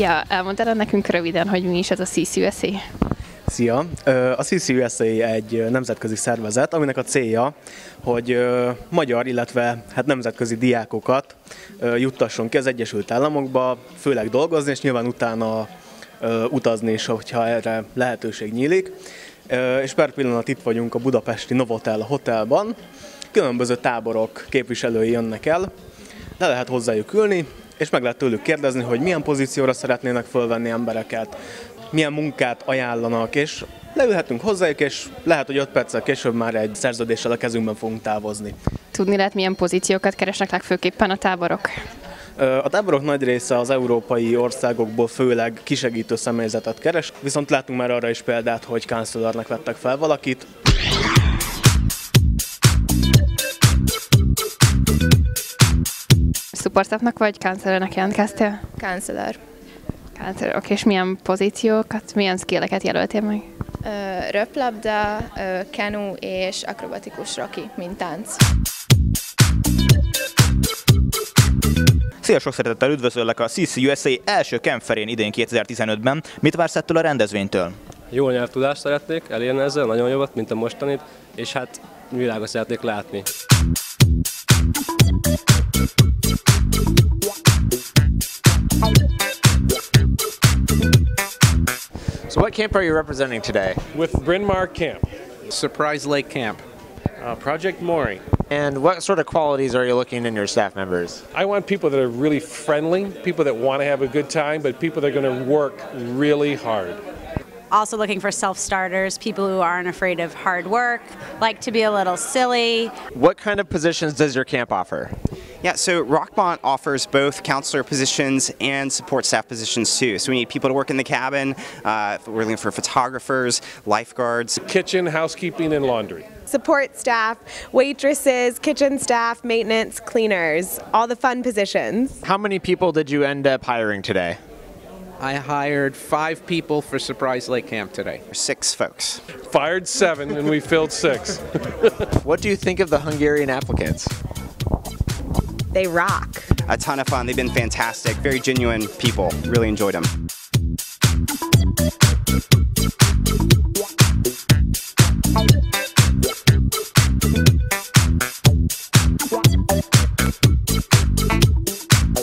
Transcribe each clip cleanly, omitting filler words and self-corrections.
Szia! Elmondtad nekünk röviden, hogy mi is ez a CCUSA? Szia! A CCUSA egy nemzetközi szervezet, aminek a célja, hogy magyar, illetve nemzetközi diákokat juttasson ki az Egyesült Államokba, főleg dolgozni, és nyilván utána utazni is, hogyha erre lehetőség nyílik. És per pillanat itt vagyunk a budapesti Novotel Hotelban. Különböző táborok képviselői jönnek el, le lehet hozzájuk ülni, és meg lehet tőlük kérdezni, hogy milyen pozícióra szeretnének fölvenni embereket, milyen munkát ajánlanak, és leülhetünk hozzájuk, és lehet, hogy 5 perccel később már egy szerződéssel a kezünkben fogunk távozni. Tudni lehet, milyen pozíciókat keresnek legfőképpen a táborok? A táborok nagy része az európai országokból főleg kisegítő személyzetet keres, viszont látunk már arra is példát, hogy counselornak vettek fel valakit. Support staffnak vagy counselornak jelentkeztél? Counselor. Counselor, oké, és milyen pozíciókat, milyen skilleket jelöltél meg? Röplabda, kenu és akrobatikus roki, mint tánc. Szia, sok szeretettel üdvözöllek a CCUSA első campferén idén 2015-ben. Mit vársz ettől a rendezvénytől? Jó nyelvtudást szeretnék elérni ezzel, nagyon jobbat, mint a mostanit, és hát világot szeretnék látni. So what camp are you representing today? With Bryn Mawr Camp. Surprise Lake Camp. Project Maury. And what sort of qualities are you looking in your staff members? I want people that are really friendly, people that want to have a good time, but people that are going to work really hard. Also looking for self-starters, people who aren't afraid of hard work, like to be a little silly. What kind of positions does your camp offer? Yeah, so Rockmont offers both counselor positions and support staff positions too. So we need people to work in the cabin, we're looking for photographers, lifeguards. Kitchen, housekeeping, and laundry. Support staff, waitresses, kitchen staff, maintenance, cleaners, all the fun positions. How many people did you end up hiring today? I hired 5 people for Surprise Lake Camp today. 6 folks. Fired 7 and we filled 6. What do you think of the Hungarian applicants? They rock. A ton of fun. They've been fantastic. Very genuine people. Really enjoyed them.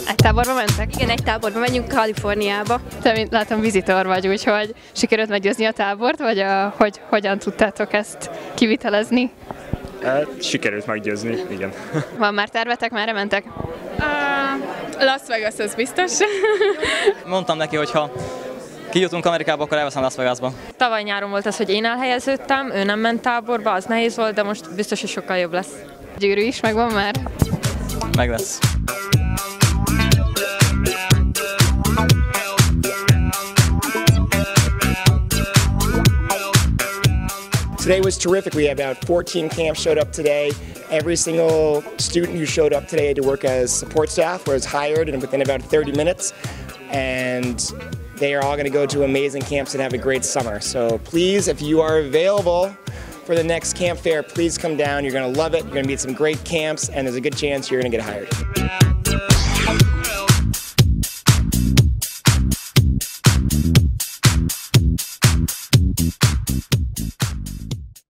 Egy táborba mentek? Igen, egy táborba megyünk Kaliforniába. Te, látom, vizitor vagy, úgyhogy sikerült meggyőzni a tábort, vagy hogyan tudtátok ezt kivitelezni? Sikerült meggyőzni, igen. Van már tervetek, merre mentek? Las Vegas, az biztos. Mondtam neki, hogy ha kijutunk Amerikába, akkor elveszem Las Vegasba. Tavaly nyáron volt az, hogy én elhelyeződtem, ő nem ment táborba, az nehéz volt, de most biztos, hogy sokkal jobb lesz. Gyűrű is megvan már? Meg lesz. Today was terrific. We had about 14 camps showed up today. Every single student who showed up today had to work as support staff, was hired and within about 30 minutes. And they are all going to go to amazing camps and have a great summer. So please, if you are available for the next camp fair, please come down. You're going to love it. You're going to meet some great camps, and there's a good chance you're going to get hired.